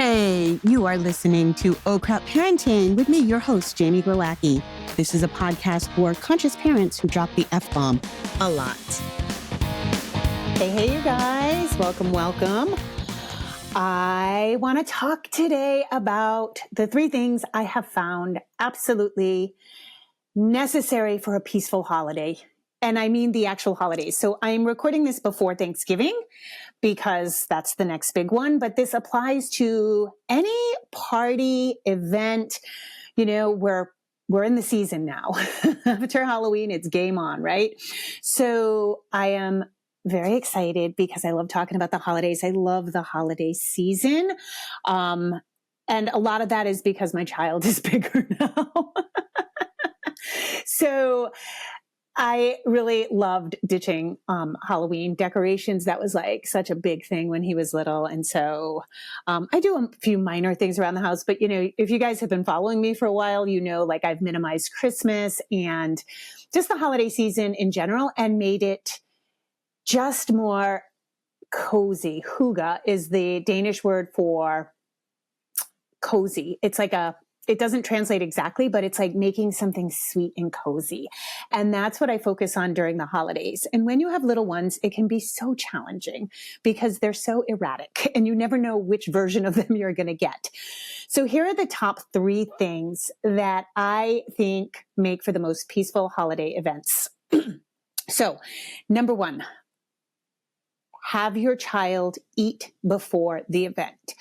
Hey, you are listening to Oh Crap Parenting with me, your host, Jamie Glowacki. This is a podcast for conscious parents who drop the F-bomb a lot. Hey, you guys. Welcome. I want to talk today about the 3 things I have found absolutely necessary for a peaceful holiday. And I mean the actual holidays. So I'm recording this before Thanksgiving because that's the next big one. But this applies to any party, event, we're in the season now. After Halloween, it's game on, right? So I am very excited because I love talking about the holidays. I love the holiday season. And a lot of that is because my child is bigger now. So I really loved ditching Halloween decorations. That was like such a big thing when he was little. And so I do a few minor things around the house. But, if you guys have been following me for a while, like I've minimized Christmas and just the holiday season in general and made it just more cozy. Hygge is the Danish word for cozy. It's like it doesn't translate exactly, but it's like making something sweet and cozy. And that's what I focus on during the holidays. And when you have little ones, it can be so challenging because they're so erratic and you never know which version of them you're going to get. So here are the top 3 things that I think make for the most peaceful holiday events. So, number 1, have your child eat before the event.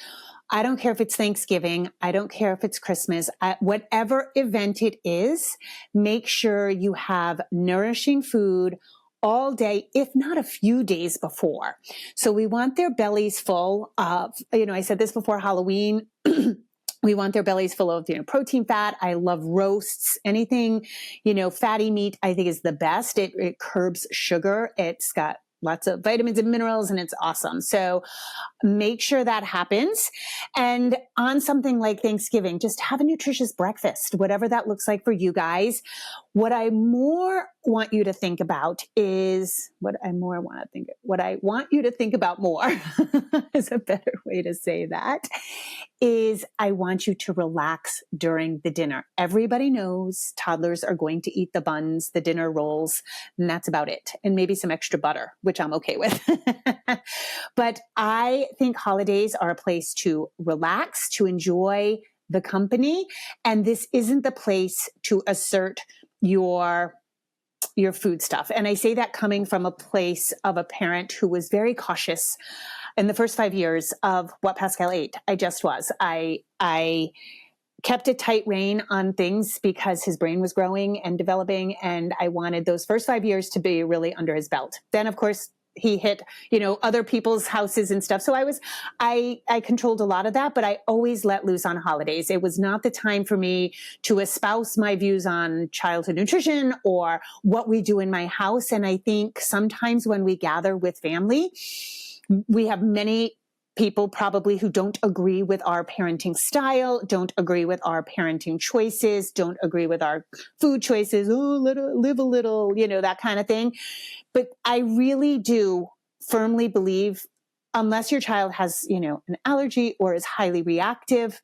I don't care if it's Thanksgiving. I don't care if it's Christmas. Whatever event it is, make sure you have nourishing food all day, if not a few days before. So we want their bellies full of, I said this before Halloween. We want their bellies full of, protein, fat. I love roasts. Anything, fatty meat, I think is the best. It curbs sugar. It's got lots of vitamins and minerals, and it's awesome. So make sure that happens. And on something like Thanksgiving, just have a nutritious breakfast, whatever that looks like for you guys. What I more want you to think about is what I want you to think about more is a better way to say that is I want you to relax during the dinner. Everybody knows toddlers are going to eat the buns, the dinner rolls, and that's about it. And maybe some extra butter, which I'm okay with. But I think holidays are a place to relax, to enjoy the company. And this isn't the place to assert your food stuff. And I say that coming from a place of a parent who was very cautious in the first 5 years of what Pascal ate. I just was. I kept a tight rein on things because his brain was growing and developing. And I wanted those first 5 years to be really under his belt. Then, of course, he hit, other people's houses and stuff. So I controlled a lot of that, but I always let loose on holidays. It was not the time for me to espouse my views on childhood nutrition or what we do in my house. And I think sometimes when we gather with family, we have many people probably who don't agree with our parenting style, don't agree with our parenting choices, don't agree with our food choices. Oh, live a little, that kind of thing. But I really do firmly believe unless your child has, an allergy or is highly reactive,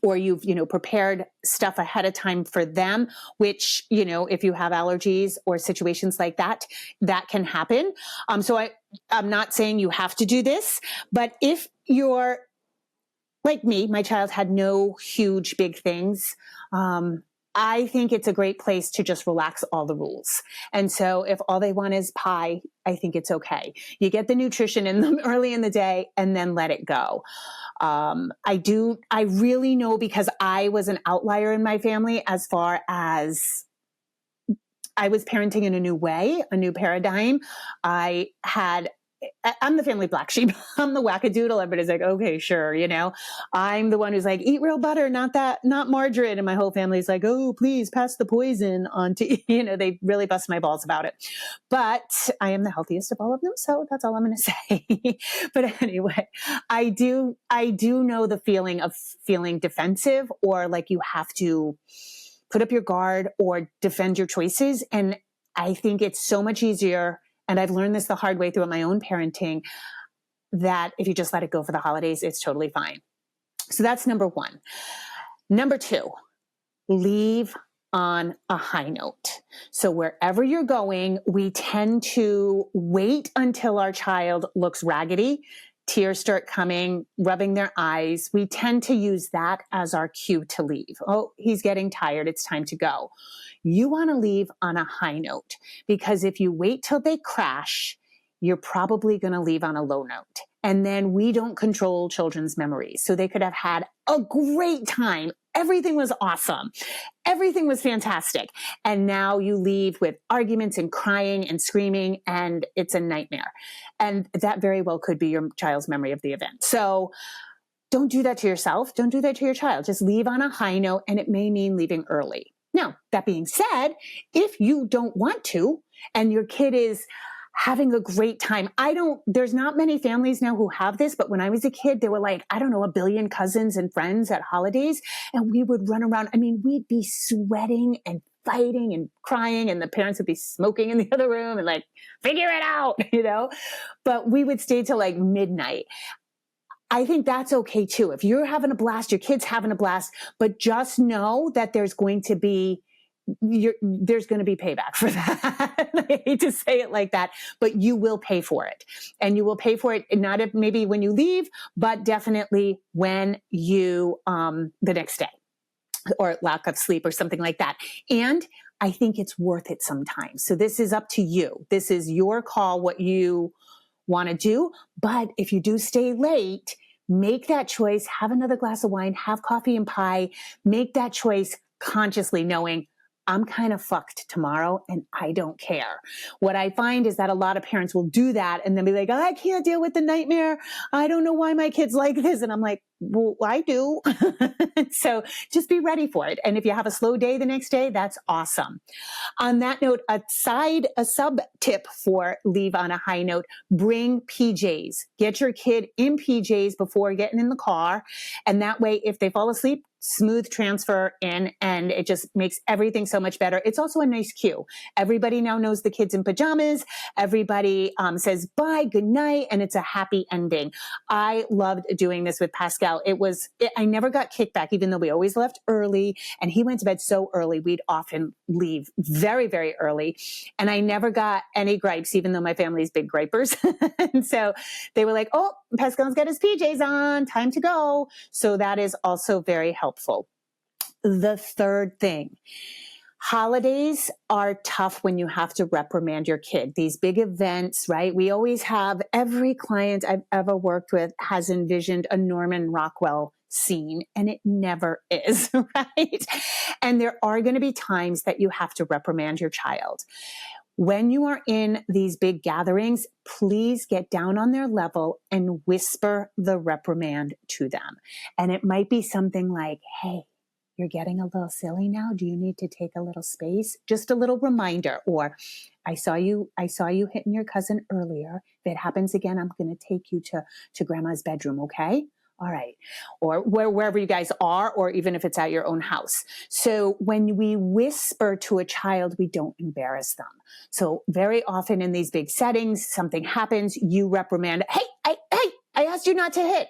or you've, prepared stuff ahead of time for them, which, if you have allergies or situations like that, that can happen. So I'm not saying you have to do this, but if you're like me, my child had no huge, big things. I think it's a great place to just relax all the rules. And so if all they want is pie, I think it's okay. You get the nutrition in them early in the day and then let it go. I really know because I was an outlier in my family as far as I was parenting in a new way, a new paradigm. I'm the family black sheep. I'm the wackadoodle. Everybody's like, okay, sure. I'm the one who's like, eat real butter, not margarine. And my whole family's like, oh, please pass the poison on to, they really bust my balls about it. But I am the healthiest of all of them. So that's all I'm going to say. But anyway, I do know the feeling of feeling defensive or like you have to put up your guard or defend your choices. And I think it's so much easier. And I've learned this the hard way through my own parenting, that if you just let it go for the holidays, it's totally fine. So that's number one. Number two, leave on a high note. So wherever you're going, we tend to wait until our child looks raggedy, tears start coming, rubbing their eyes. We tend to use that as our cue to leave. Oh, he's getting tired. It's time to go. You want to leave on a high note, because if you wait till they crash, you're probably going to leave on a low note. And then we don't control children's memories. So they could have had a great time. Everything was awesome. Everything was fantastic. And now you leave with arguments and crying and screaming, and it's a nightmare. And that very well could be your child's memory of the event. So don't do that to yourself. Don't do that to your child. Just leave on a high note, and it may mean leaving early. Now, that being said, if you don't want to, and your kid is having a great time. There's not many families now who have this, but when I was a kid, there were like, I don't know, a billion cousins and friends at holidays, and we would run around. I mean, we'd be sweating and fighting and crying, and the parents would be smoking in the other room and like, figure it out, but we would stay till like midnight. I think that's okay too. If you're having a blast, your kid's having a blast, but just know that there's going to be payback for that. I hate to say it like that, but you will pay for it. And you will pay for it not maybe when you leave, but definitely when you, the next day, or lack of sleep or something like that. And I think it's worth it sometimes. So this is up to you. This is your call, what you want to do. But if you do stay late, make that choice, have another glass of wine, have coffee and pie, make that choice consciously, knowing I'm kind of fucked tomorrow and I don't care. What I find is that a lot of parents will do that and then be like, I can't deal with the nightmare. I don't know why my kid's like this. And I'm like, well, I do. So just be ready for it. And if you have a slow day the next day, that's awesome. On that note, a sub tip for leave on a high note, bring PJs. Get your kid in PJs before getting in the car. And that way, if they fall asleep, smooth transfer in, and it just makes everything so much better. It's also a nice cue. Everybody now knows the kid's in pajamas. Everybody says bye, good night, and it's a happy ending. I loved doing this with Pascal. I never got kickback, even though we always left early, and he went to bed so early. We'd often leave very, very early, and I never got any gripes, even though my family's big gripers. And so they were like, oh, Pascal's got his PJs on, time to go. So that is also very helpful. The third thing, holidays are tough when you have to reprimand your kid. These big events, right? We always have, every client I've ever worked with has envisioned a Norman Rockwell scene, and it never is, right? And there are going to be times that you have to reprimand your child. When you are in these big gatherings, please get down on their level and whisper the reprimand to them. And it might be something like, hey, you're getting a little silly now. Do you need to take a little space? Just a little reminder. Or I saw you hitting your cousin earlier. If it happens again, I'm going to take you to grandma's bedroom. Okay. All right. Or wherever you guys are, or even if it's at your own house. So when we whisper to a child, we don't embarrass them. So very often in these big settings, something happens, you reprimand, hey, I asked you not to hit.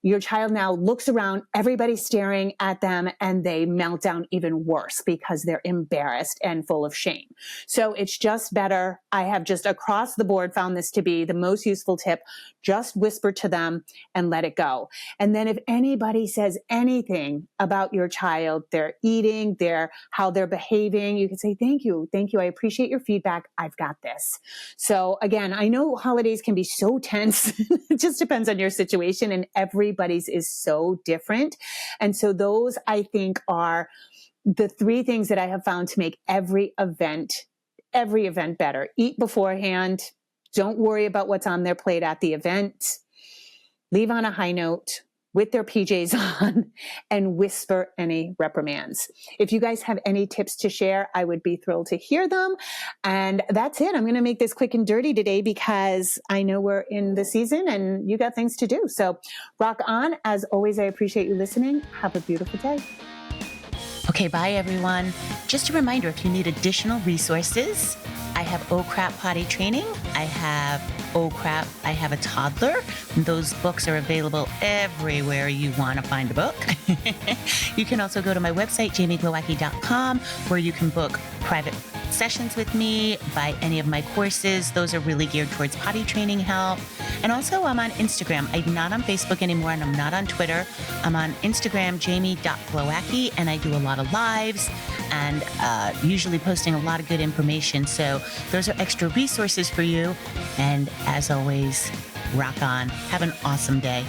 Your child now looks around, everybody's staring at them, and they melt down even worse because they're embarrassed and full of shame. So it's just better. I have just across the board found this to be the most useful tip. Just whisper to them and let it go. And then if anybody says anything about your child, their eating, how they're behaving, you can say, thank you. I appreciate your feedback. I've got this. So again, I know holidays can be so tense. It just depends on your situation, and everybody's is so different. And so those, I think, are the three things that I have found to make every event better. Eat beforehand. Don't worry about what's on their plate at the event. Leave on a high note with their PJs on, and whisper any reprimands. If you guys have any tips to share, I would be thrilled to hear them. And that's it. I'm going to make this quick and dirty today because I know we're in the season and you got things to do. So rock on. As always, I appreciate you listening. Have a beautiful day. Okay, bye everyone. Just a reminder, if you need additional resources, I have Oh Crap Potty Training. I have Oh Crap, I Have a Toddler. Those books are available everywhere you want to find a book. You can also go to my website, jamieglowacki.com, where you can book private sessions with me, buy any of my courses. Those are really geared towards potty training help. And also I'm on Instagram. I'm not on Facebook anymore, and I'm not on Twitter. I'm on Instagram, jamie.glowacki, and I do a lot of lives and usually posting a lot of good information. So those are extra resources for you. And as always, rock on. Have an awesome day.